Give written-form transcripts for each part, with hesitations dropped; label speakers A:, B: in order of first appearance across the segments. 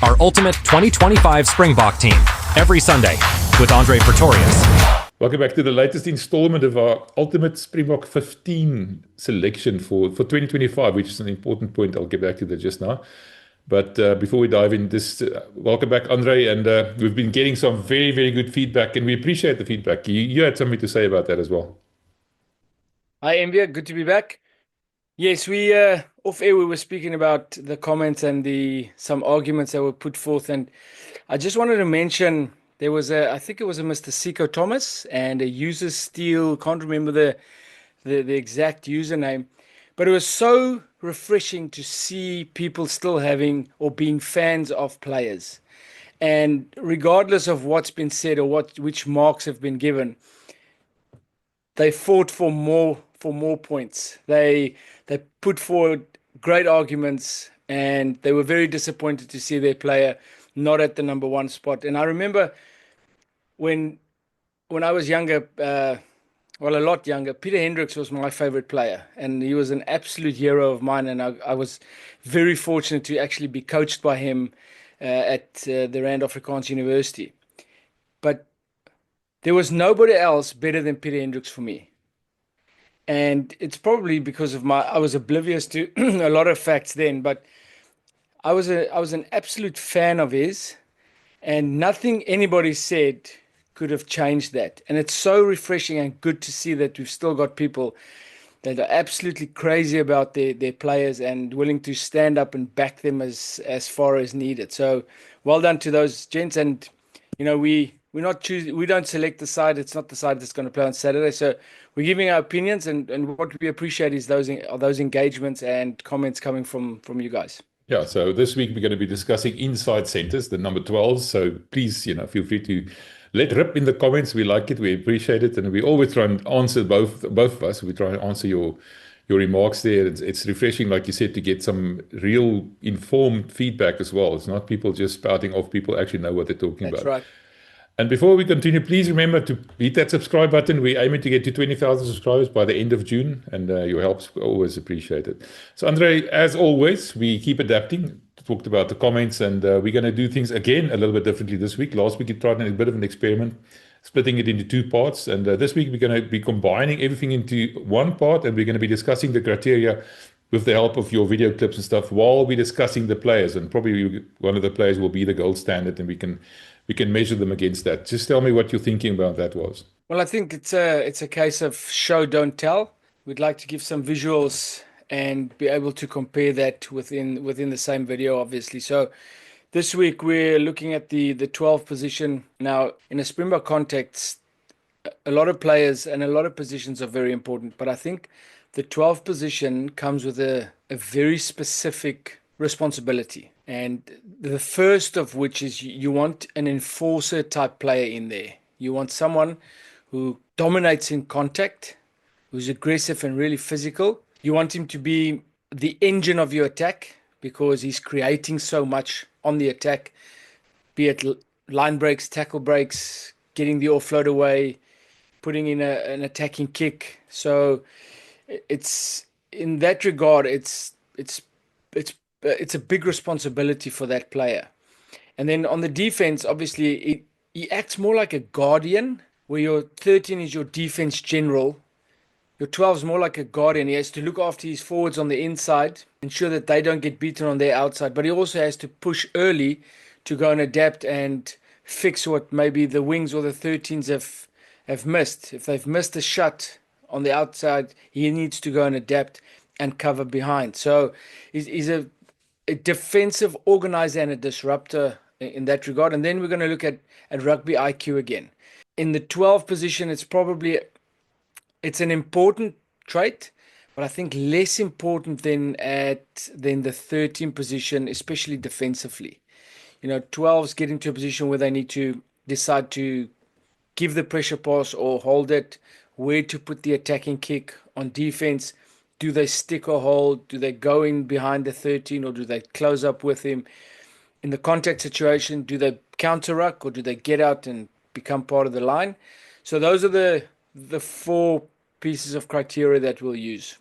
A: our ultimate 2025 Springbok team, every Sunday with André Pretorius.
B: Welcome back to the latest installment of our ultimate Springbok 15 selection for 2025, which is an important point. I'll get back to that just now. But before we dive in, welcome back, André. And we've been getting some very, very good feedback, and we appreciate the feedback. You had something to say about that as well.
C: Hi, MW. Good to be back. Yes, we off air we were speaking about the comments and some arguments that were put forth, and I just wanted to mention there was I think it was a Mr. Siko Thomas and a user Steel, can't remember the exact username, but it was so refreshing to see people still having or being fans of players, and regardless of what's been said or which marks have been given, they fought for more points. They put forward great arguments, and they were very disappointed to see their player not at the number one spot. And I remember when I was younger, a lot younger, Pieter Hendricks was my favorite player, and he was an absolute hero of mine. And I was very fortunate to actually be coached by him at the Rand Afrikaans University. But there was nobody else better than Pieter Hendricks for me. And it's probably because of I was oblivious to a lot of facts then, but I was an absolute fan of his, and nothing anybody said could have changed that. And it's so refreshing and good to see that we've still got people that are absolutely crazy about their players and willing to stand up and back them as far as needed. So well done to those gents. And we don't select the side. It's not the side that's going to play on Saturday. So we're giving our opinions, and what we appreciate is those engagements and comments coming from you guys.
B: Yeah, so this week we're going to be discussing inside centers, the number 12s. So please, feel free to let rip in the comments. We like it, we appreciate it, and we always try and answer both of us. We try and answer your remarks there. It's refreshing, like you said, to get some real informed feedback as well. It's not people just spouting off. People actually know what they're talking about.
C: That's right.
B: And before we continue, please remember to hit that subscribe button. We're aiming to get to 20,000 subscribers by the end of June, and your help's always appreciated. So, André, as always, we keep adapting. Talked about the comments, and we're going to do things again a little bit differently this week. Last week, we tried a bit of an experiment, splitting it into two parts. And this week, we're going to be combining everything into one part, and we're going to be discussing the criteria with the help of your video clips and stuff while we're discussing the players. And probably one of the players will be the gold standard, and we can measure them against that. Just tell me what your thinking about that was.
C: Well, I think it's a case of show, don't tell. We'd like to give some visuals and be able to compare that within the same video, obviously. So this week we're looking at the 12 position. Now, in a Springbok context, a lot of players and a lot of positions are very important, but I think the 12 position comes with a very specific responsibility. And the first of which is you want an enforcer type player in there. You want someone who dominates in contact, who's aggressive and really physical. You want him to be the engine of your attack because he's creating so much on the attack, be it line breaks, tackle breaks, getting the offload away, putting in an attacking kick. So it's in that regard, it's a big responsibility for that player. And then on the defense, obviously, he acts more like a guardian, where your 13 is your defense general. Your 12 is more like a guardian. He has to look after his forwards on the inside, ensure that they don't get beaten on their outside. But he also has to push early to go and adapt and fix what maybe the wings or the 13s have missed. If they've missed a shot on the outside, he needs to go and adapt and cover behind. So he's a defensive organizer and a disruptor in that regard. And then we're going to look at rugby IQ again. In the 12 position, it's an important trait, but I think less important than the 13 position, especially defensively. 12s get into a position where they need to decide to give the pressure pass or hold it, where to put the attacking kick on defense. Do they stick or hold? Do they go in behind the 13 or do they close up with him? In the contact situation, do they counter ruck or do they get out and become part of the line? So those are the four pieces of criteria that we'll use.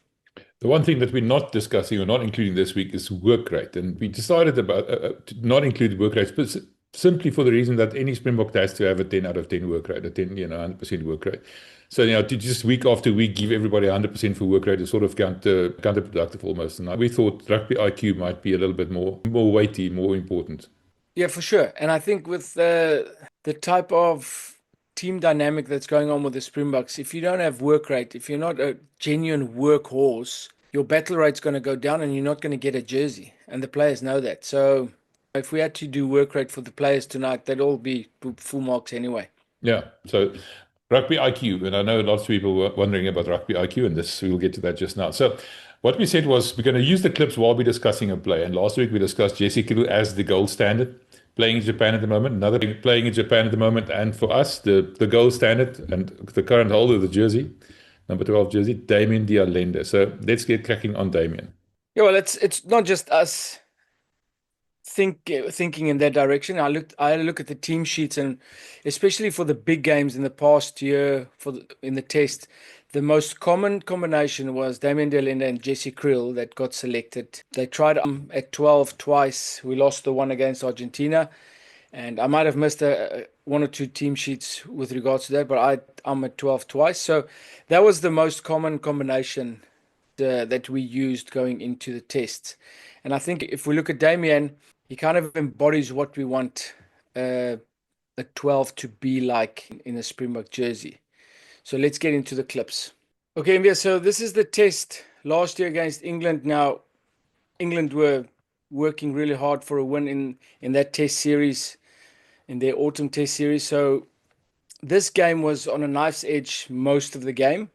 B: The one thing that we're not discussing or not including this week is work rate. And we decided about to not include work rates, but simply for the reason that any Springbok has to have a 10 out of 10 work rate, a 10, 100% work rate. So, to just week after week give everybody 100% for work rate is sort of counterproductive almost. And we thought rugby IQ might be a little bit more weighty, more important.
C: Yeah, for sure. And I think with the type of team dynamic that's going on with the Springboks, if you don't have work rate, if you're not a genuine workhorse, your battle rate's going to go down and you're not going to get a jersey. And the players know that. So if we had to do work rate for the players tonight, they'd all be full marks anyway.
B: Yeah. So rugby IQ, and I know lots of people were wondering about rugby IQ, and we'll get to that just now. So what we said was we're going to use the clips while we're discussing a play. And last week we discussed Jesse Kiru as the gold standard, playing in Japan at the moment, another playing in Japan at the moment, and for us, the gold standard and the current holder of the jersey, number 12 jersey, Damian de Allende. So let's get cracking on Damien.
C: Yeah, well, it's not just us thinking in that direction. I look at the team sheets, and especially for the big games in the past year in the test, the most common combination was Damian de Allende and Jesse Kriel that got selected. They tried at 12 twice. We lost the one against Argentina, and I might have missed one or two team sheets with regards to that, but I'm at 12 twice. So that was the most common combination that we used going into the tests. And I think if we look at Damien, he kind of embodies what we want a 12 to be like in a Springbok jersey. So let's get into the clips. Okay, Mbia, so this is the test last year against England. Now, England were working really hard for a win in that test series, in their autumn test series. So this game was on a knife's edge most of the game.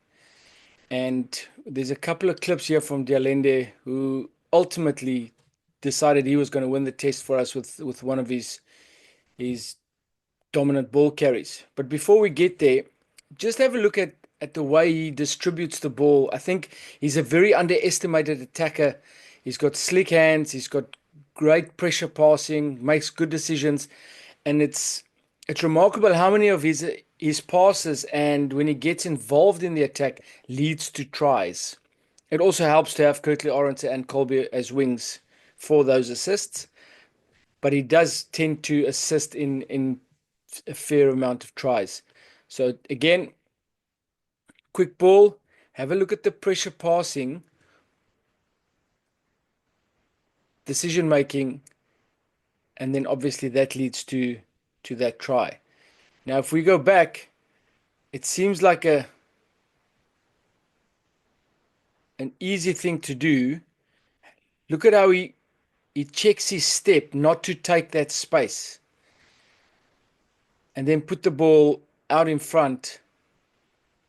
C: And there's a couple of clips here from de Allende, who ultimately decided he was going to win the test for us with one of his dominant ball carries. But before we get there, just have a look at the way he distributes the ball. I think he's a very underestimated attacker. He's got slick hands. He's got great pressure passing, makes good decisions. And it's remarkable how many of his passes, and when he gets involved in the attack, leads to tries. It also helps to have Kirtley Arendse and Colby as wings for those assists, but he does tend to assist in a fair amount of tries. So again, quick ball, have a look at the pressure passing, decision making, and then obviously that leads to that try. Now if we go back, it seems like an easy thing to do. Look at how he checks his step not to take that space, and then put the ball out in front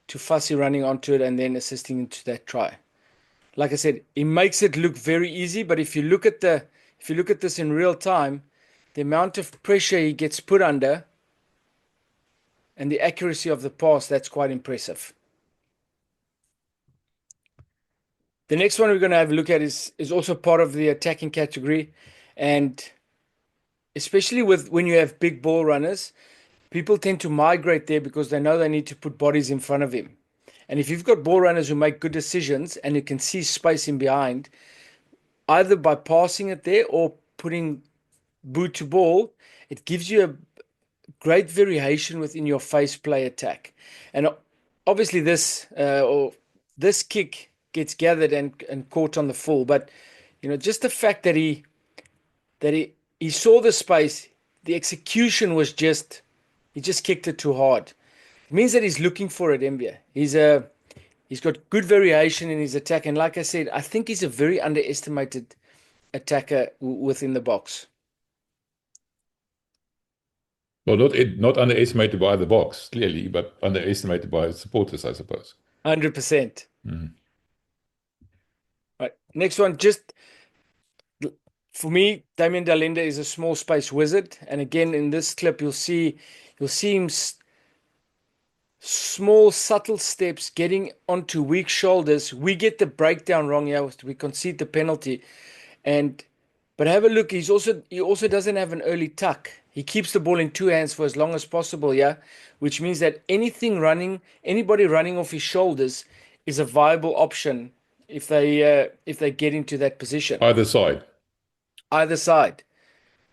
C: to Fassi running onto it and then assisting into that try. Like I said, he makes it look very easy, but if you look at this in real time, the amount of pressure he gets put under and the accuracy of the pass, that's quite impressive. The next one we're going to have a look at is also part of the attacking category, and especially when you have big ball runners, people tend to migrate there because they know they need to put bodies in front of him. And if you've got ball runners who make good decisions and you can see space in behind, either by passing it there or putting boot to ball, it gives you a great variation within your face play attack. And obviously this kick gets gathered and caught on the full, but just the fact that he saw the space, the execution was he just kicked it too hard. It means that he's looking for it, Mbia. He's got good variation in his attack, and like I said, I think he's a very underestimated attacker within the box.
B: Well, not underestimated by the box, clearly, but underestimated by his supporters, I suppose.
C: 100%. Right, next one, just for me, Damien de Allende is a small space wizard, and again in this clip you'll see him small subtle steps getting onto weak shoulders. We get the breakdown wrong here. We concede the penalty, but have a look. He also doesn't have an early tuck. He keeps the ball in two hands for as long as possible, which means that anybody running off his shoulders is a viable option if they get into that position.
B: Either side.
C: Either side.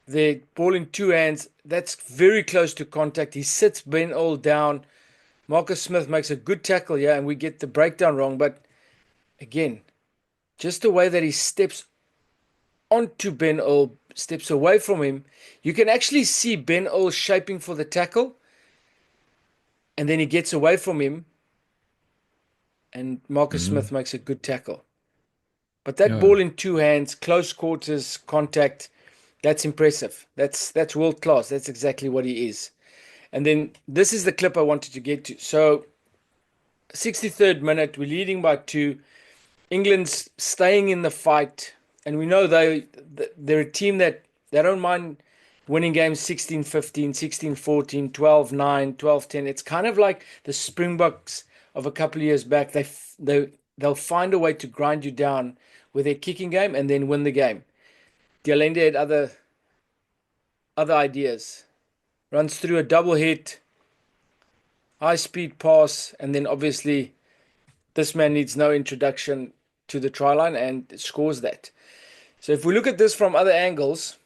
C: The ball in two hands, that's very close to contact. He sits Ben all down. Marcus Smith makes a good tackle here, and we get the breakdown wrong. But again, just the way that he steps onto Ben Earl, steps away from him, you can actually see Ben Earl shaping for the tackle, and then he gets away from him, and Marcus Smith makes a good tackle. But that ball in two hands, close quarters contact, that's impressive. That's world class. That's exactly what he is. And then this is the clip I wanted to get to. So 63rd minute, we're leading by 2. England's staying in the fight, and we know they're a team that they don't mind winning games 16-15, 16-14, 12-9, 12-10. It's kind of like the Springboks of a couple of years back. They'll find a way to grind you down with their kicking game and then win the game. De Allende had other ideas. Runs through a double hit, high speed pass, and then obviously this man needs no introduction to the try line and scores that. So if we look at this from other angles,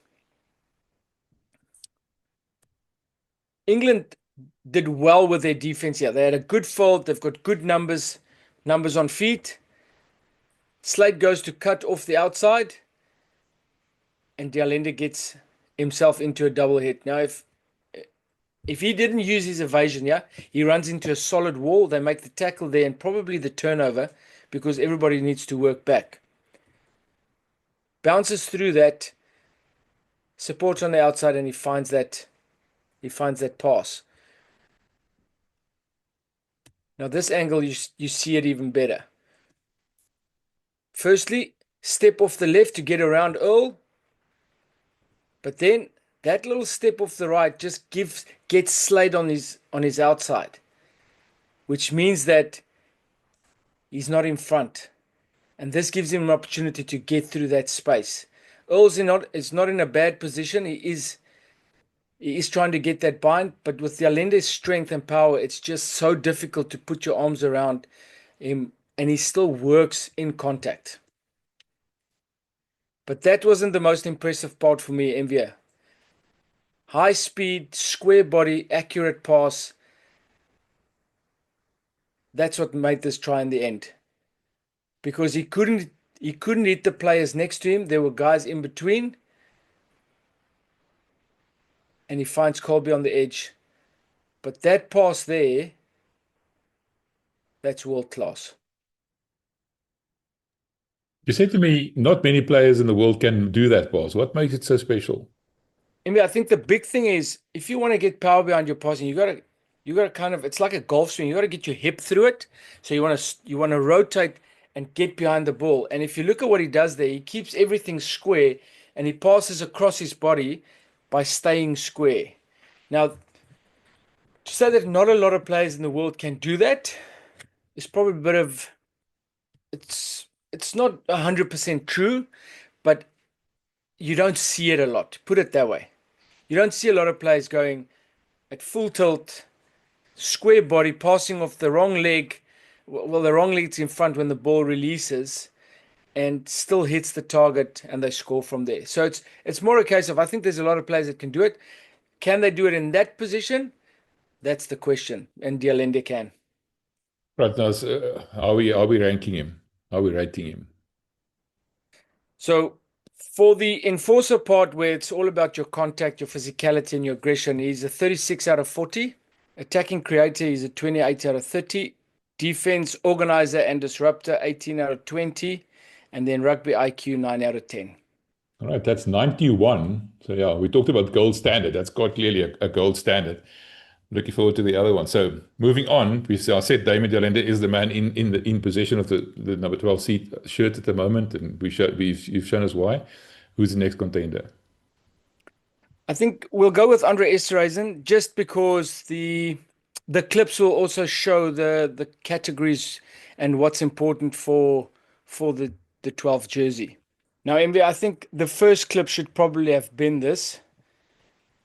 C: England did well with their defense here. They had a good fold. They've got good numbers on feet. Slade goes to cut off the outside, and De Allende gets himself into a double hit. Now, if he didn't use his evasion, he runs into a solid wall. They make the tackle there and probably the turnover because everybody needs to work back. Bounces through that, supports on the outside, and he finds that pass. Now this angle, you see it even better. Firstly, step off the left to get around Earl, but then that little step off the right just gets Slade on his outside, which means that he's not in front. And this gives him an opportunity to get through that space. Earl's is not in a bad position. He is trying to get that bind, but with De Allende's strength and power, it's just so difficult to put your arms around him, and he still works in contact. But that wasn't the most impressive part for me, MVA. High speed, square body, accurate pass. That's what made this try in the end. Because he couldn't hit the players next to him. There were guys in between. And he finds Colby on the edge. But that pass there, that's world class.
B: You said to me, not many players in the world can do that pass. What makes it so special?
C: I think the big thing is, if you want to get power behind your passing, you got to kind of, it's like a golf swing. You got to get your hip through it. So you want to rotate and get behind the ball. And if you look at what he does there, he keeps everything square and he passes across his body by staying square. Now, to say that not a lot of players in the world can do that is probably a bit of, it's not 100% true, but you don't see it a lot. Put it that way. You don't see a lot of players going at full tilt, square body, passing off the wrong leg. Well, the wrong leg's in front when the ball releases and still hits the target and they score from there. So it's more a case of, I think there's a lot of players that can do it. Can they do it in that position? That's the question. And De Allende can.
B: Right now, are we ranking him? Are we rating him?
C: So for the enforcer part, where it's all about your contact, your physicality, and your aggression, he's a 36 out of 40. Attacking creator, he's a 28 out of 30. Defense organizer and disruptor, 18 out of 20. And then rugby IQ, 9 out of 10.
B: All right, that's 91. So yeah, we talked about gold standard. That's quite clearly a gold standard. Looking forward to the other one. So moving on, I said Damian de Allende is the man in possession of the number 12 shirt at the moment, and you've shown us why. Who's the next contender?
C: I think we'll go with André Esterhuizen, just because the clips will also show the categories and what's important for the 12th jersey. Now, MV, I think the first clip should probably have been this,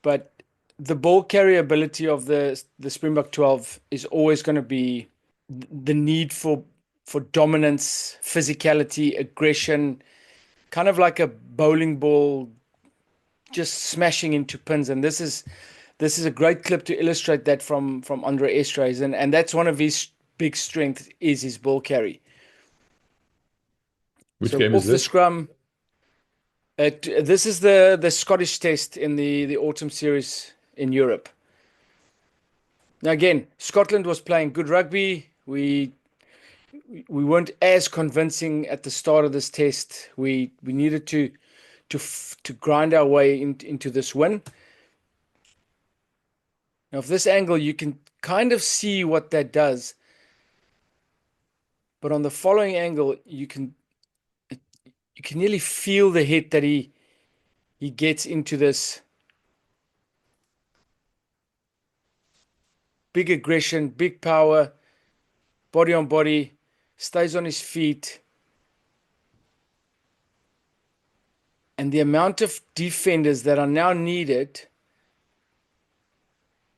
C: but the ball carrier ability of the Springbok 12 is always going to be the need for for dominance, physicality, aggression, kind of like a bowling ball just smashing into pins. And this is a great clip to illustrate that from André Esterhuizen, and that's one of his big strengths is his ball carry.
B: Which
C: So
B: game
C: off
B: is
C: the
B: this?
C: scrum, this is the Scottish Test in the autumn series in Europe. Now again, Scotland was playing good rugby. We weren't as convincing at the start of this test. We needed to grind our way into this win. Now, from this angle, you can kind of see what that does. But on the following angle, you can nearly feel the hit that he gets into this big aggression, big power, body on body, stays on his feet. And the amount of defenders that are now needed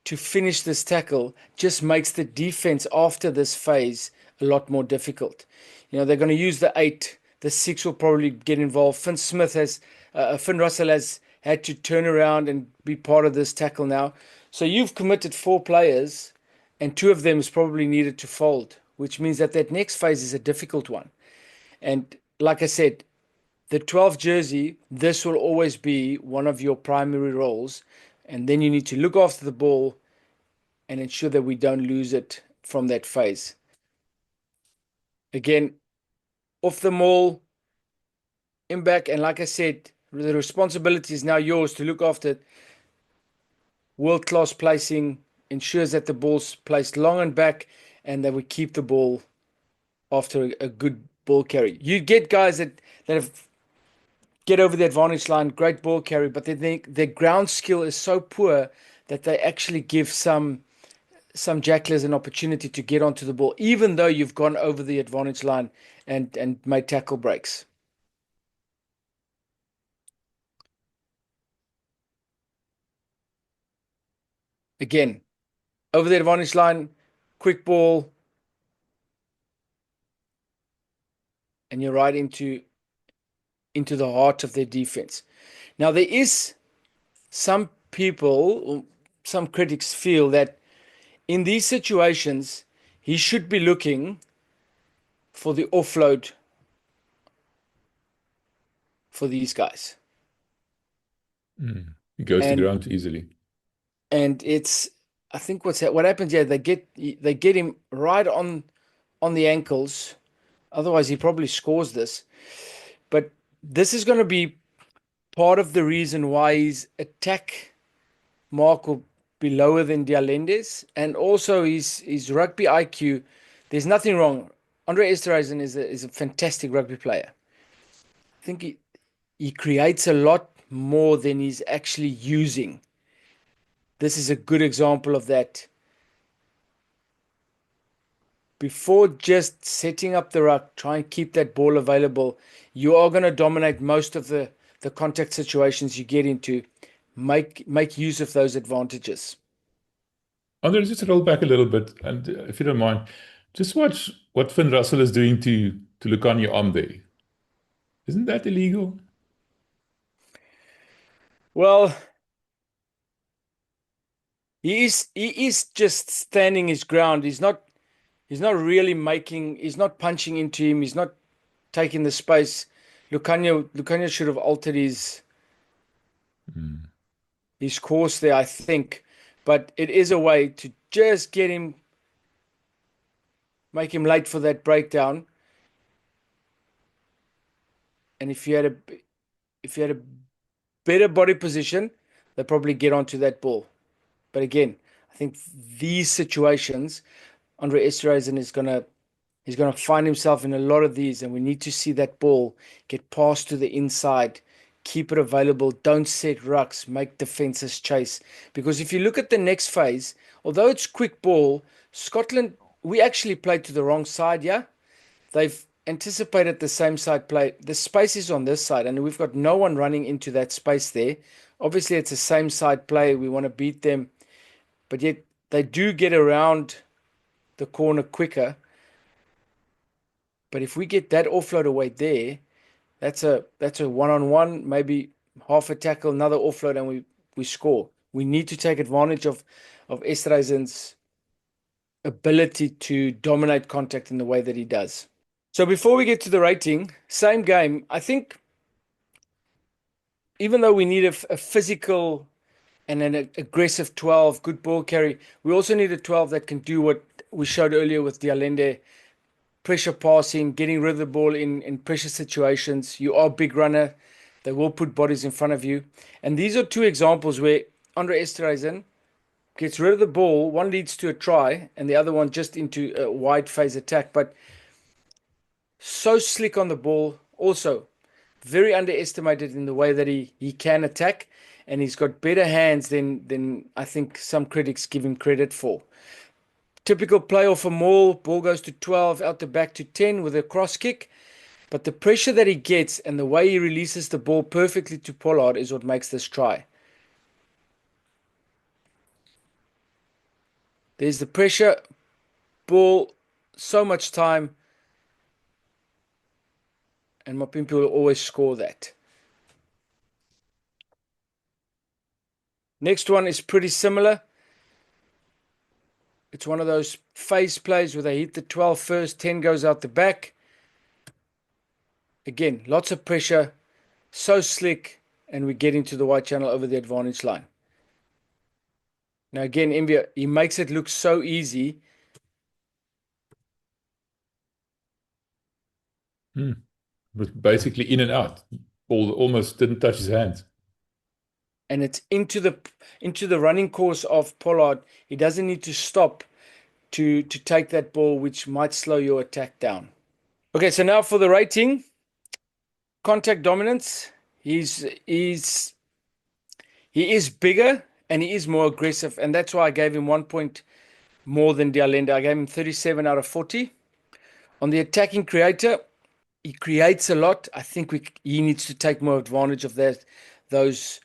C: to finish this tackle just makes the defense after this phase a lot more difficult. They're going to use the 8. The 6 will probably get involved. Finn Russell has had to turn around and be part of this tackle now. So you've committed 4 players, and 2 of them is probably needed to fold, which means that next phase is a difficult one. And like I said, the 12 jersey, this will always be one of your primary roles. And then you need to look after the ball and ensure that we don't lose it from that phase. Again, off the maul, in back, and like I said, the responsibility is now yours to look after it. World-class placing ensures that the ball's placed long and back and that we keep the ball after a good ball carry. You get guys that get over the advantage line, great ball carry, but their ground skill is so poor that they actually give some jacklers an opportunity to get onto the ball, even though you've gone over the advantage line and made tackle breaks. Again, over the advantage line, quick ball, and you're right into the heart of their defense. Now, there is some people, some critics feel that in these situations, he should be looking for the offload for these guys.
B: He goes to ground easily.
C: And I think what happens here, they get him right on the ankles. Otherwise, he probably scores this. But this is going to be part of the reason why his attack mark will be lower than de Allende's, and also his rugby IQ. There's nothing wrong. André Esterhuizen is a fantastic rugby player. I think he creates a lot more than he's actually using. This is a good example of that. Before just setting up the ruck, try and keep that ball available. You are going to dominate most of the contact situations you get into. Make use of those advantages.
B: André, just roll back a little bit, and if you don't mind, just watch what Finn Russell is doing to look on your arm there. Isn't that illegal?
C: Well, he is just standing his ground. He's not really he's not punching into him. He's not taking the space. Lukhanyo should have altered his course there, I think. But it is a way to just make him late for that breakdown. And if you had a better body position, they'll probably get onto that ball. But again, I think these situations, André Esterhuizen is he's gonna find himself in a lot of these, and we need to see that ball get passed to the inside, keep it available, don't set rucks, make defenses chase. Because if you look at the next phase, although it's quick ball, Scotland, we actually played to the wrong side, yeah? They've anticipated the same side play. The space is on this side, and we've got no one running into that space there. Obviously, it's the same side play. We want to beat them, but yet they do get around the corner quicker. But if we get that offload away there, that's a one-on-one, maybe half a tackle, another offload, and we score. We need to take advantage of Esterhuizen's ability to dominate contact in the way that he does. So before we get to the rating, same game, I think even though we need a physical and an aggressive 12, good ball carry, we also need a 12 that can do what we showed earlier with de Allende, pressure passing, getting rid of the ball in pressure situations. You are a big runner. They will put bodies in front of you. And these are two examples where André Esterhuizen gets rid of the ball. One leads to a try and the other one just into a wide phase attack. But so slick on the ball. Also, very underestimated in the way that he can attack. And he's got better hands than I think some critics give him credit for. Typical play off a maul, ball goes to 12, out the back to 10 with a cross kick. But the pressure that he gets and the way he releases the ball perfectly to Pollard is what makes this try. There's the pressure, ball, so much time. And Mapimpi will always score that. Next one is pretty similar. It's one of those phase plays where they hit the 12 first, 10 goes out the back. Again, lots of pressure, so slick, and we get into the wide channel over the advantage line. Now again, Mbia, he makes it look so easy.
B: Was basically in and out. Ball almost didn't touch his hands.
C: And it's into the running course of Pollard. He doesn't need to stop to take that ball, which might slow your attack down. Okay, so now for the rating. Contact dominance. He is bigger and he is more aggressive, and that's why I gave him 1 point more than de Allende. I gave him 37 out of 40. On the attacking creator, he creates a lot. I think he needs to take more advantage of those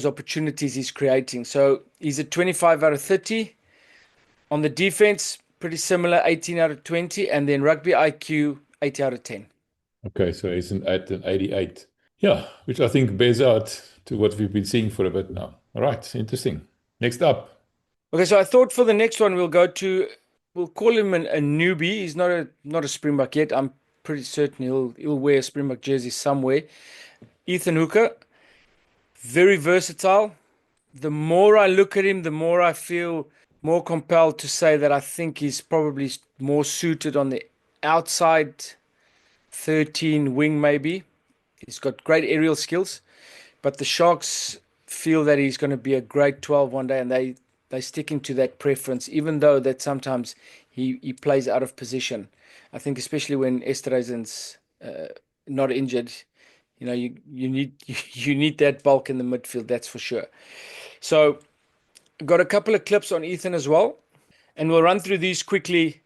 C: opportunities he's creating. So he's at 25 out of 30. On the defense, pretty similar, 18 out of 20. And then rugby IQ, 8 out of 10.
B: Okay, so he's at an 88. Yeah, which I think bears out to what we've been seeing for a bit now. All right, interesting. Next up.
C: Okay, so I thought for the next one we'll call him a newbie. He's not a Springbok yet. I'm pretty certain he'll wear a Springbok jersey somewhere. Ethan Hooker, very versatile. The more I look at him, the more I feel more compelled to say that I think he's probably more suited on the outside 13 wing maybe. He's got great aerial skills, but the Sharks feel that he's going to be a great 12 one day, and they stick into that preference, even though that sometimes he plays out of position. I think especially when Esterhuizen's not injured, you need that bulk in the midfield, that's for sure. So got a couple of clips on Ethan as well, and we'll run through these quickly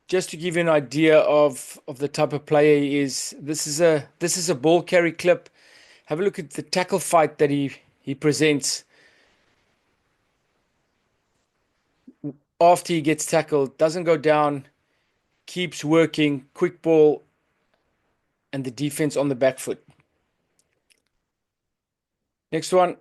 C: just to give you an idea of the type of player he is. This is a ball carry clip. Have a look at the tackle fight that he presents after he gets tackled. Doesn't go down, keeps working, quick ball, and the defense on the back foot. Next one.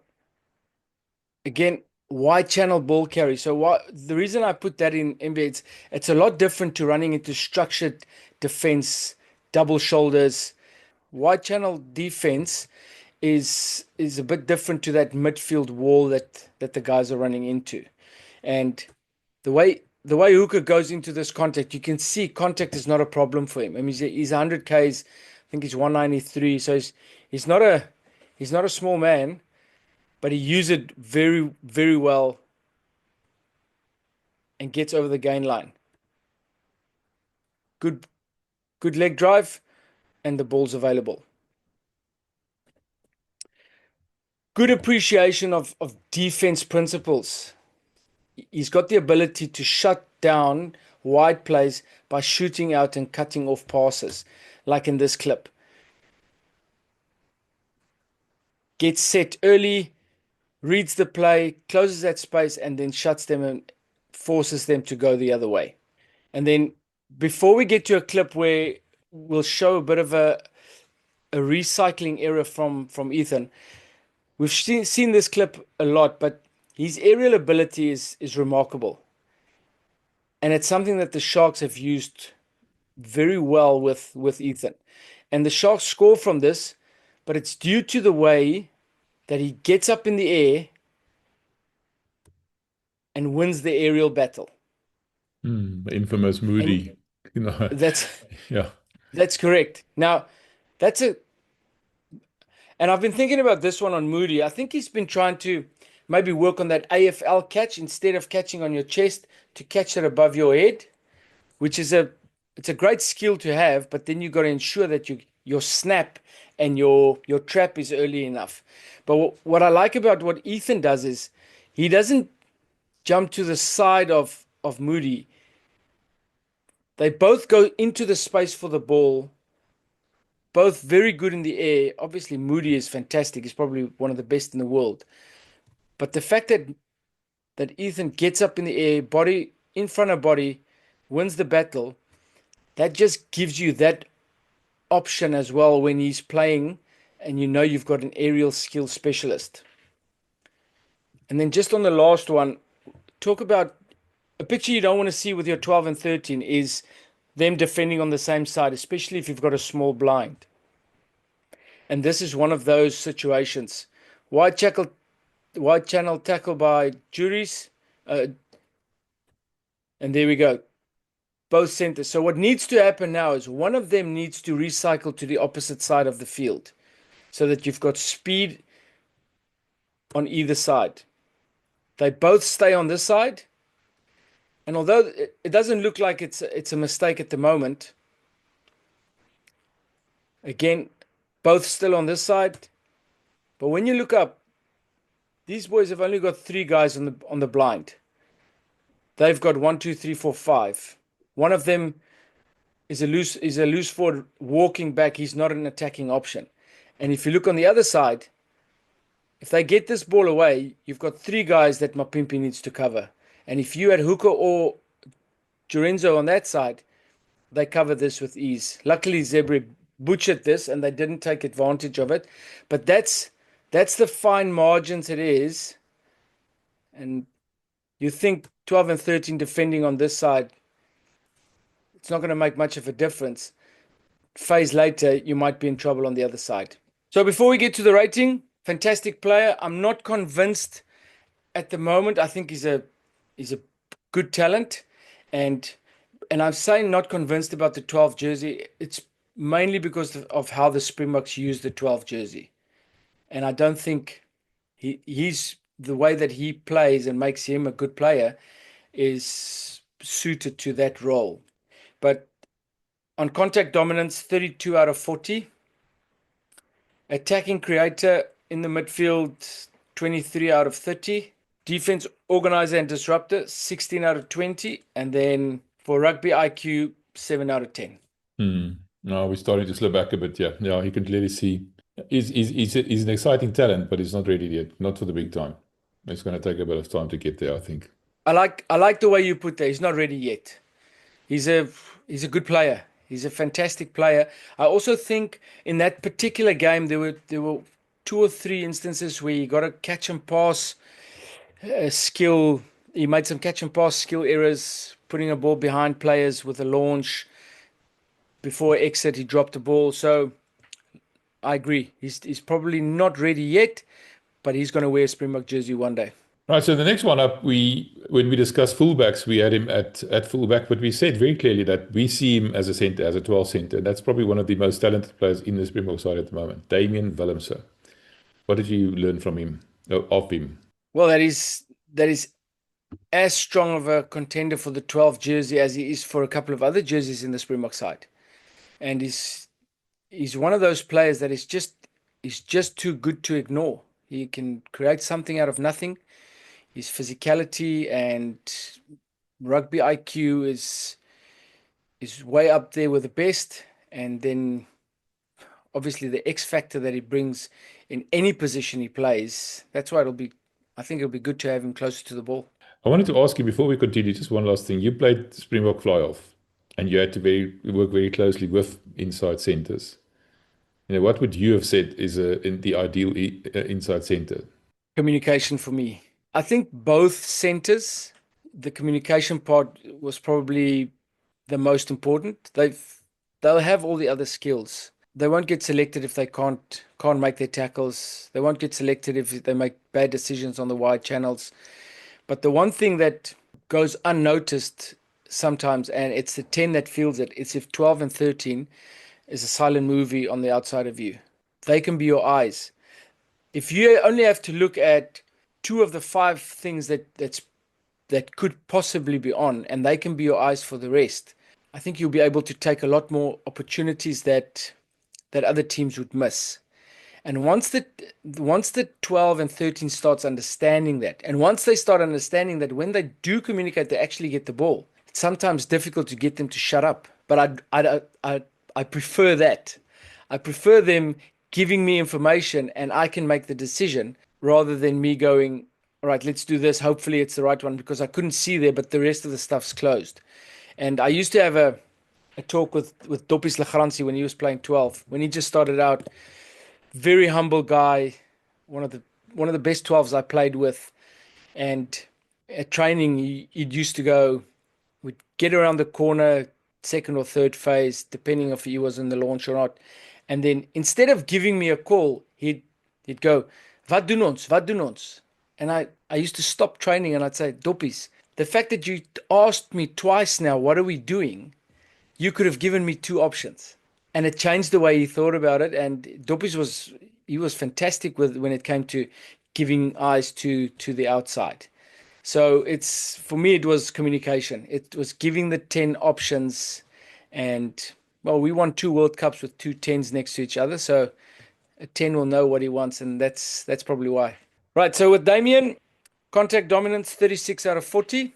C: Again, wide channel ball carry. So the reason I put that in MB, it's a lot different to running into structured defense, double shoulders. Wide channel defense is a bit different to that midfield wall that the guys are running into. And the way Hooker goes into this contact, you can see contact is not a problem for him. I mean, he's 100 Ks. I think he's 193. So he's not a small man, but he uses it very, very well and gets over the gain line. Good leg drive, and the ball's available. Good appreciation of defense principles. He's got the ability to shut down wide plays by shooting out and cutting off passes, like in this clip. Gets set early, reads the play, closes that space, and then shuts them and forces them to go the other way. And then before we get to a clip where we'll show a bit of a recycling error from Ethan, we've seen this clip a lot, but his aerial ability is remarkable. And it's something that the Sharks have used very well with Ethan. And the Sharks score from this, but it's due to the way that he gets up in the air and wins the aerial battle.
B: The infamous Moody. You know,
C: That's
B: yeah.
C: that's correct. Now, that's a and I've been thinking about this one on Moody. I think he's been trying to maybe work on that AFL catch instead of catching on your chest to catch it above your head, which is it's a great skill to have, but then you've got to ensure that your snap and your trap is early enough. But what I like about what Ethan does is he doesn't jump to the side of Moody. They both go into the space for the ball, both very good in the air. Obviously, Moody is fantastic. He's probably one of the best in the world. But the fact that Ethan gets up in the air, body in front of body, wins the battle, that just gives you that option as well when he's playing and you know you've got an aerial skill specialist. And then just on the last one, talk about a picture you don't want to see with your 12 and 13 is them defending on the same side, especially if you've got a small blind. And this is one of those situations. Wide channel tackle by Juries. And there we go. Both centers. So what needs to happen now is one of them needs to recycle to the opposite side of the field so that you've got speed on either side. They both stay on this side. And although it doesn't look like it's a mistake at the moment, again, both still on this side. But when you look up, these boys have only got 3 guys on the blind. They've got 1, 2, 3, 4, 5. One of them is a loose forward walking back. He's not an attacking option. And if you look on the other side, if they get this ball away, you've got 3 guys that Mapimpi needs to cover. And if you had Hooker or Jorenzo on that side, they cover this with ease. Luckily, Zebra butchered this and they didn't take advantage of it. But that's the fine margins it is. And you think 12 and 13 defending on this side, it's not going to make much of a difference. Phase later, you might be in trouble on the other side. So before we get to the rating, fantastic player. I'm not convinced at the moment. I think he's a good talent. And I'm saying not convinced about the 12 jersey. It's mainly because of how the Springboks use the 12 jersey. And I don't think he's the way that he plays and makes him a good player is suited to that role. But on contact dominance, 32 out of 40. Attacking creator in the midfield, 23 out of 30. Defense organizer and disruptor, 16 out of 20. And then for rugby IQ, 7 out of 10.
B: No, we're starting to slow back a bit. Yeah, you can clearly see he's an exciting talent, but he's not ready yet. Not for the big time. It's going to take a bit of time to get there, I think.
C: I like the way you put that. He's not ready yet. He's a good player. He's a fantastic player. I also think in that particular game there were 2 or 3 instances where he got a catch and pass skill. He made some catch and pass skill errors, putting a ball behind players with a launch. Before exit, he dropped the ball. So I agree. He's probably not ready yet, but he's going to wear a Springbok jersey one day.
B: Right, so the next one up, when we discussed fullbacks, we had him at fullback, but we said very clearly that we see him as a centre, as a 12 centre. And that's probably one of the most talented players in the Springbok side at the moment, Damien Willemse. What did you learn from him, of him?
C: Well, that is as strong of a contender for the 12 jersey as he is for a couple of other jerseys in the Springbok side. And he's one of those players that is just too good to ignore. He can create something out of nothing. His physicality and rugby IQ is way up there with the best. And then obviously the X factor that he brings in any position he plays. That's why I think it'll be good to have him closer to the ball.
B: I wanted to ask you before we continue, just one last thing. You played Springbok flyhalf, and you had to work very closely with inside centers. What would you have said is in the ideal inside center?
C: Communication for me. I think both centers, the communication part was probably the most important. They'll have all the other skills. They won't get selected if they can't make their tackles. They won't get selected if they make bad decisions on the wide channels. But the one thing that goes unnoticed sometimes, and it's the 10 that feels it, it's if 12 and 13 is a silent movie on the outside of you. They can be your eyes. If you only have to look at 2 of the 5 things that could possibly be on, and they can be your eyes for the rest, I think you'll be able to take a lot more opportunities that other teams would miss. And once the 12 and 13 starts understanding that, and once they start understanding that when they do communicate, they actually get the ball, it's sometimes difficult to get them to shut up. But I prefer that. I prefer them giving me information and I can make the decision rather than me going, all right, let's do this. Hopefully it's the right one, because I couldn't see there, but the rest of the stuff's closed. And I used to have a talk with Doppies Lagransi when he was playing 12, when he just started out. Very humble guy, one of the best 12s I played with. And at training, he'd used to go, we'd get around the corner, second or third phase, depending if he was in the launch or not. And then instead of giving me a call, he'd go, Wat doen ons? Wat doen ons? And I used to stop training and I'd say, Doppies, the fact that you asked me twice now, what are we doing? You could have given me 2 options. And it changed the way he thought about it. And Doppies was fantastic when it came to giving eyes to the outside. So for me, it was communication. It was giving the 10 options. And, well, we won 2 World Cups with 2 10s next to each other. So a 10 will know what he wants, and that's probably why. Right, so with Damien, contact dominance 36 out of 40.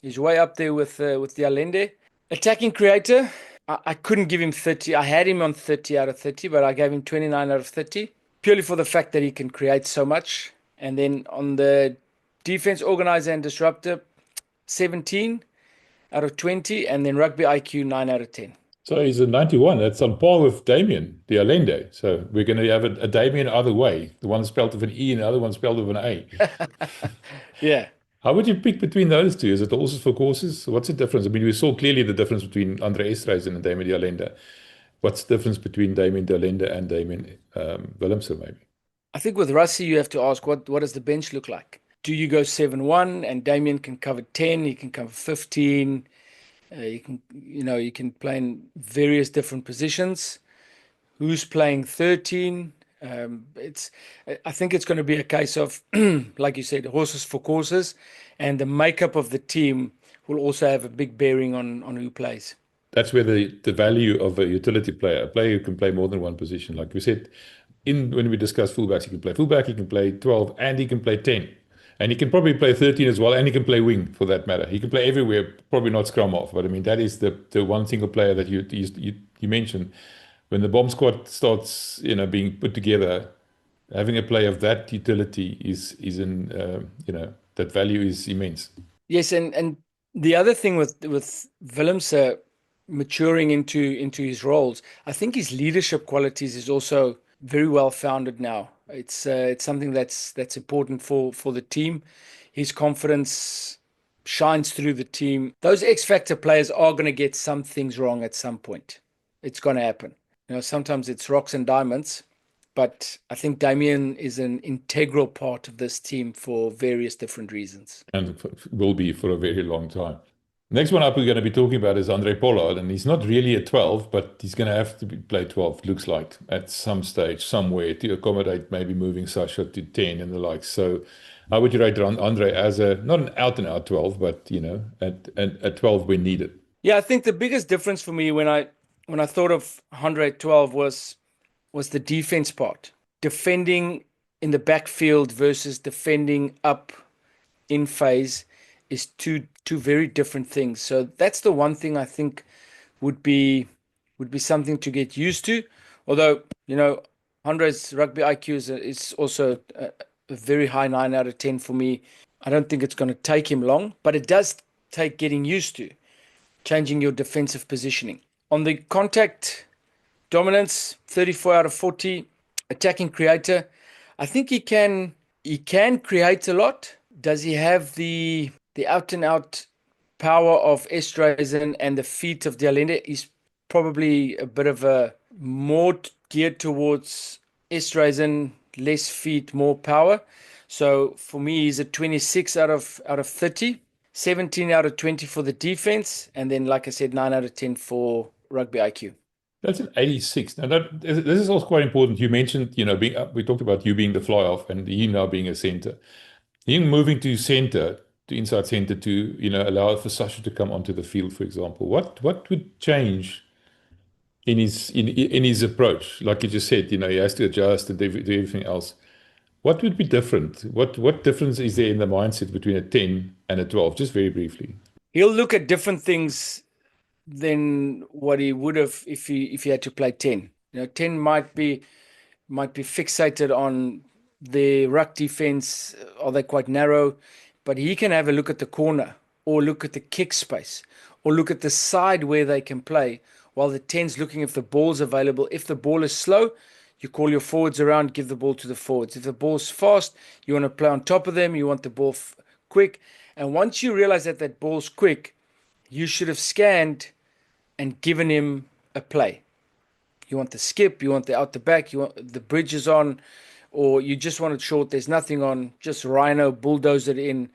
C: He's way up there with de Allende. Attacking creator, I couldn't give him 30. I had him on 30 out of 30, but I gave him 29 out of 30, purely for the fact that he can create so much. And then on the defense organizer and disruptor, 17 out of 20, and then rugby IQ, 9 out of 10.
B: So he's a 91. That's on par with Damian de Allende. So we're going to have a Damian either way. The one spelled with an E and the other one spelled with an A.
C: Yeah.
B: How would you pick between those two? Is it horses for courses? What's the difference? I mean, we saw clearly the difference between André Esterhuizen and Damien de Allende. What's the difference between Damien de Allende and Damien Willemse, maybe?
C: I think with Rassie, you have to ask, what does the bench look like? Do you go 7-1 and Damien can cover 10, he can cover 15, you can play in various different positions. Who's playing 13? I think it's going to be a case of, like you said, horses for courses, and the makeup of the team will also have a big bearing on who plays.
B: That's where the value of a utility player, a player who can play more than one position. Like we said, when we discussed fullbacks, he can play fullback, he can play 12, and he can play 10. And he can probably play 13 as well, and he can play wing for that matter. He can play everywhere, probably not scrum off. But I mean, that is the one single player that you mentioned. When the bomb squad starts, being put together, having a player of that utility is that value is immense.
C: Yes, and the other thing with Willemse maturing into his roles, I think his leadership qualities is also very well founded now. It's something that's important for the team. His confidence shines through the team. Those X factor players are going to get some things wrong at some point. It's going to happen. Sometimes it's rocks and diamonds, but I think Damien is an integral part of this team for various different reasons.
B: And will be for a very long time. Next one up we're going to be talking about is Handré Pollard, and he's not really a 12, but he's going to have to play 12, looks like, at some stage, somewhere, to accommodate maybe moving Sasha to 10 and the like. So how would you rate André as not an out-and-out 12, but, a 12 when needed?
C: Yeah, I think the biggest difference for me when I thought of Handré 12 was the defense part. Defending in the backfield versus defending up in phase is two very different things. So that's the one thing I think would be something to get used to. Although, Handré's rugby IQ is also a very high 9 out of 10 for me. I don't think it's going to take him long, but it does take getting used to. changing your defensive positioning. On the contact dominance, 34 out of 40, attacking creator. I think he can create a lot. Does he have the out and out power of Esterhuizen and the feet of de Allende? He's probably a bit of a more geared towards Esterhuizen, less feet, more power. So for me, he's a 26 out of 30, 17 out of 20 for the defense, and then, like I said, 9 out of 10 for rugby IQ.
B: That's an 86. Now, this is also quite important. You mentioned, we talked about you being the fly-off and you now being a center. Him moving to center, to inside center, to allow for Sasha to come onto the field, for example. What would change in his approach? Like you just said, he has to adjust and do everything else. What would be different? What difference is there in the mindset between a 10 and a 12? Just very briefly.
C: He'll look at different things than what he would have if he had to play 10. 10 might be fixated on the ruck defense. Are they quite narrow? But he can have a look at the corner, or look at the kick space, or look at the side where they can play, while the 10's looking if the ball's available. If the ball is slow, you call your forwards around, give the ball to the forwards. If the ball's fast, you want to play on top of them, you want the ball quick. And once you realize that that ball's quick, you should have scanned and given him a play. You want the skip, you want the out the back, you want the bridges on, or you just want it short, there's nothing on, just rhino, bulldoze it in.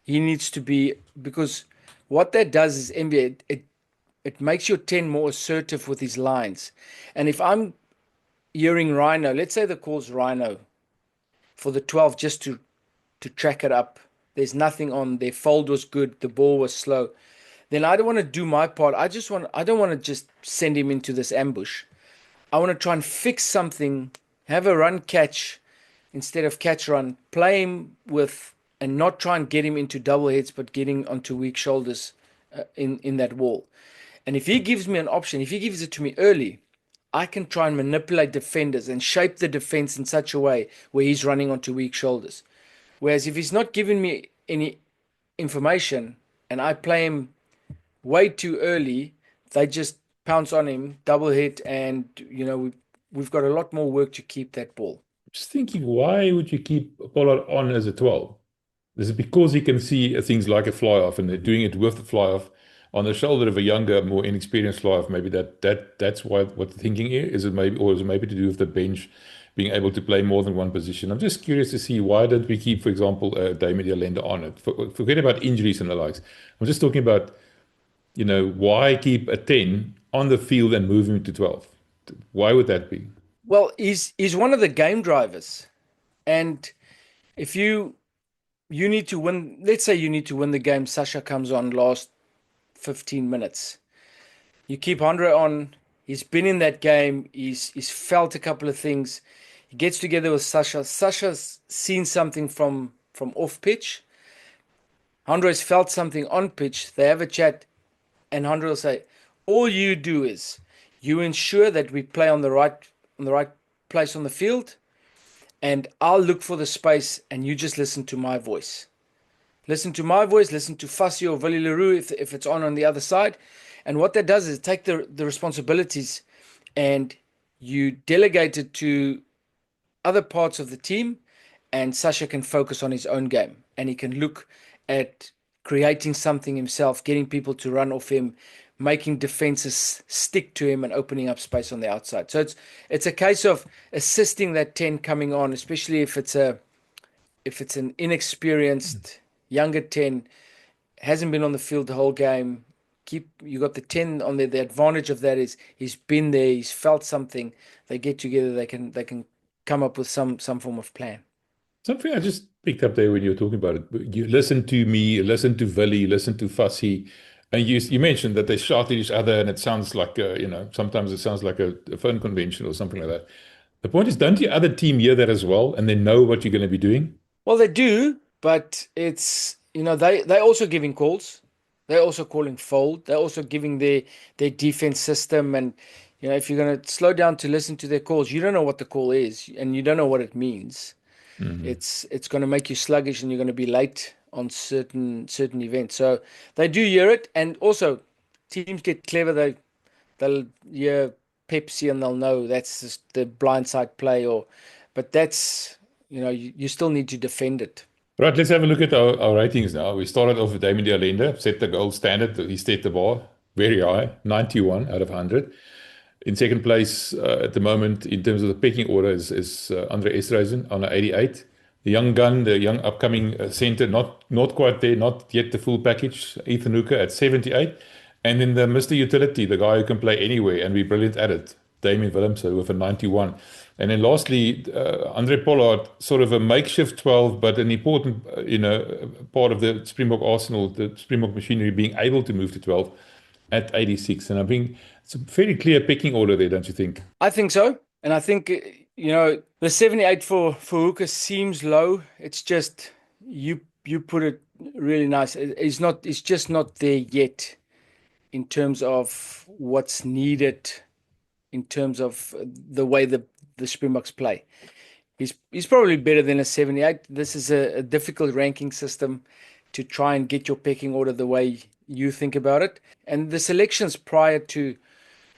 C: He needs to be, because what that does is it makes your 10 more assertive with his lines. And if I'm hearing rhino, let's say the call's rhino for the 12 just to track it up. There's nothing on, their fold was good, the ball was slow. Then I don't want to do my part. I don't want to just send him into this ambush. I want to try and fix something, have a run catch instead of catch run, play him with, and not try and get him into double heads, but getting onto weak shoulders in that wall. And if he gives me an option, if he gives it to me early, I can try and manipulate defenders and shape the defense in such a way where he's running onto weak shoulders. Whereas if he's not giving me any information and I play him way too early, they just pounce on him, double hit, and we've got a lot more work to keep that ball.
B: Just thinking, why would you keep Pollard on as a 12? Is it because he can see things like a fly-off, and they're doing it with the fly-off on the shoulder of a younger, more inexperienced fly-off? Maybe that's what the thinking is. Is it maybe to do with the bench being able to play more than one position? I'm just curious to see, why don't we keep, for example, Damian de Allende on it? Forget about injuries and the likes. I'm just talking about, why keep a 10 on the field and move him to 12? Why would that be?
C: Well, he's one of the game drivers. And if you need to win, let's say you need to win the game, Sasha comes on last 15 minutes. You keep Handré on. He's been in that game. He's felt a couple of things. He gets together with Sasha. Sasha's seen something from off pitch. Handré's felt something on pitch. They have a chat, and Handré will say, all you do is you ensure that we play on the right place on the field, and I'll look for the space, and you just listen to my voice. Listen to my voice, listen to Fassi or Willie Leroux if it's on the other side. And what that does is take the responsibilities and you delegate it to other parts of the team, and Sasha can focus on his own game, and he can look at creating something himself, getting people to run off him, making defenses stick to him and opening up space on the outside. So it's a case of assisting that 10 coming on, especially if it's an inexperienced younger 10, hasn't been on the field the whole game. You got the 10 on there. The advantage of that is he's been there, he's felt something. They get together, they can come up with some form of plan.
B: Something I just picked up there when you were talking about it. You listen to me, you listen to Willie, you listen to Fassi, and you mentioned that they shout at each other, and it sounds like sometimes it sounds like a phone convention or something like that. The point is, don't the other team hear that as well, and they know what you're going to be doing?
C: Well, they do, but it's they're also giving calls. They're also calling fold. They're also giving their defense system. And, if you're going to slow down to listen to their calls, you don't know what the call is and you don't know what it means. Mm-hmm. It's going to make you sluggish and you're going to be late on certain events. So they do hear it. And also teams get clever, they'll hear Pepsi and they'll know that's just the blindside play, but that's, you still need to defend it.
B: Right, let's have a look at our ratings now. We started off with Damian de Allende, set the gold standard. He set the bar very high, 91 out of 100. In second place at the moment, in terms of the pecking order, is André Esterhuizen on 88. The young gun, the young upcoming centre, not quite there, not yet the full package. Ethan Hooker at 78. And then the Mr. Utility, the guy who can play anywhere and be brilliant at it, Damien Willemse with a 91. And then lastly, Handré Pollard, sort of a makeshift 12, but an important, part of the Springbok arsenal, the Springbok machinery being able to move to 12 at 86. And I think it's a very clear pecking order there, don't you think?
C: I think so. And I think, the 78 for Hooker seems low. It's just, you put it really nice. It's just not there yet in terms of what's needed, in terms of the way the Springboks play. He's probably better than a 78. This is a difficult ranking system to try and get your pecking order the way you think about it. And the selections prior to,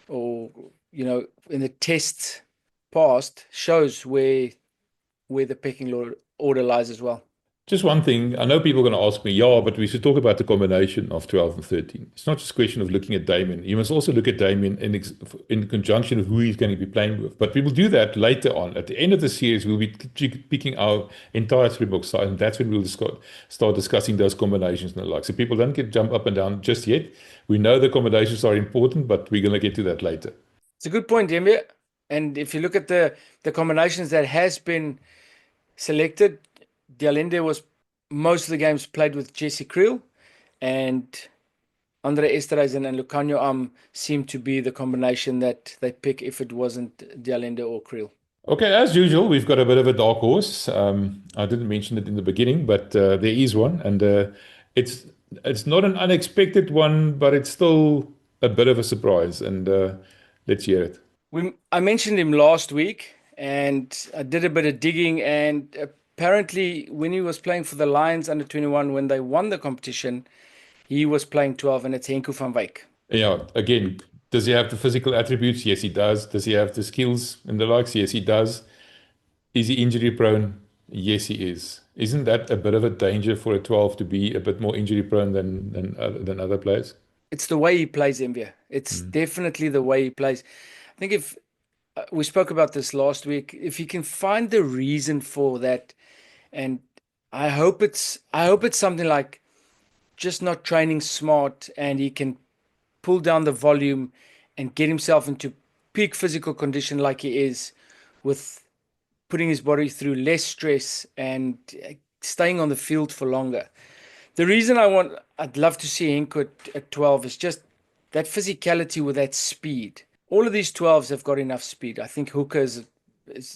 C: or in the tests past, shows where the pecking order lies as well.
B: Just one thing, I know people are going to ask me, but we should talk about the combination of 12 and 13. It's not just a question of looking at Damien. You must also look at Damien in conjunction with who he's going to be playing with. But we will do that later on. At the end of the series, we'll be picking our entire Springbok side, and that's when we'll start discussing those combinations and the like. So people don't jump up and down just yet. We know the combinations are important, but we're going to get to that later.
C: It's a good point, Demir. And if you look at the combinations that has been selected, de Allende was most of the games played with Jesse Kriel, and André Esterhuizen and Lucanio seem to be the combination that they pick if it wasn't de Allende or Kriel.
B: Okay, as usual, we've got a bit of a dark horse. I didn't mention it in the beginning, but there is one, and it's not an unexpected one, but it's still a bit of a surprise, and let's hear it.
C: I mentioned him last week, and I did a bit of digging, and apparently when he was playing for the Lions under 21, when they won the competition, he was playing 12, and it's Henko van Wyk.
B: Yeah, again, does he have the physical attributes? Yes, he does. Does he have the skills and the likes? Yes, he does. Is he injury prone? Yes, he is. Isn't that a bit of a danger for a 12 to be a bit more injury prone than other players?
C: It's the way he plays, Envia. It's definitely the way he plays. I think if we spoke about this last week, if he can find the reason for that, and I hope it's something like just not training smart, and he can pull down the volume and get himself into peak physical condition like he is, with putting his body through less stress and staying on the field for longer. The reason I'd love to see Henko at 12 is just that physicality with that speed. All of these 12s have got enough speed. I think Hooker is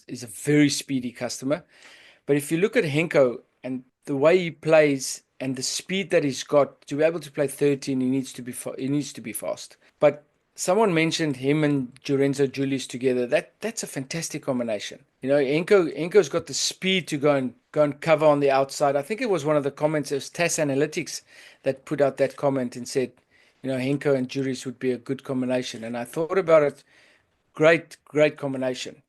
C: a very speedy customer. But if you look at Henko and the way he plays and the speed that he's got to be able to play 13, he needs to be fast. But someone mentioned him and Lorenzo Julius together. That's a fantastic combination. Henko's got the speed to go and cover on the outside. I think it was one of the comments. It was TAS Analytics that put out that comment and said, Henko and Julius would be a good combination. And I thought about it. Great combination.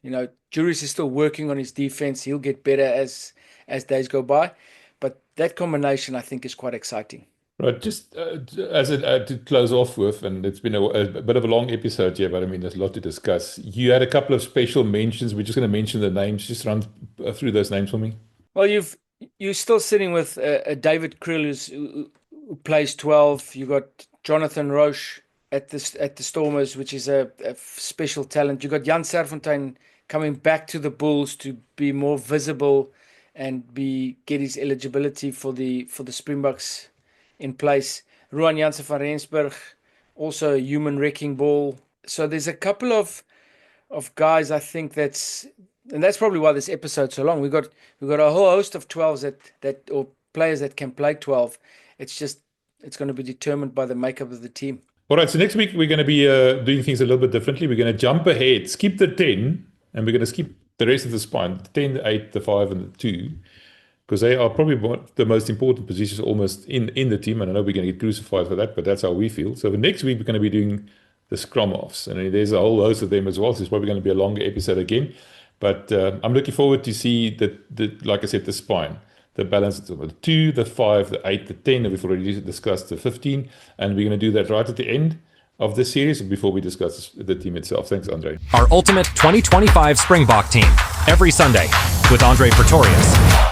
C: Julius is still working on his defense. He'll get better as days go by. But that combination, I think, is quite exciting.
B: Right, just to close off with, and it's been a bit of a long episode here, but I mean, there's a lot to discuss. You had a couple of special mentions. We're just going to mention the names. Just run through those names for me. Well,
C: you're still sitting with David Kriel, who plays 12. You got Jonathan Roche at the Stormers, which is a special talent. You got Jan Serfontein coming back to the Bulls to be more visible and get his eligibility for the Springboks in place. Ruan Jansen van Rensburg, also a human wrecking ball. So there's a couple of guys, I think that's probably why this episode's so long. We've got a whole host of 12s that or players that can play 12. It's going to be determined by the makeup of the team.
B: All right, so next week we're going to be doing things a little bit differently. We're going to jump ahead, skip the 10, and we're going to skip the rest of the spine, the 10, the 8, the 5, and the 2. because they are probably the most important positions almost in the team. And I know we're going to get crucified for that, but that's how we feel. So the next week, we're going to be doing the scrum offs. And there's a whole host of them as well. So it's probably going to be a longer episode again. But I'm looking forward to see like I said, the spine, the balance of the 2, the 5, the 8, the 10. And we've already discussed the 15. And we're going to do that right at the end of the series before we discuss the team itself. Thanks, André.
A: Our ultimate 2025 Springbok team every Sunday with André Pretorius.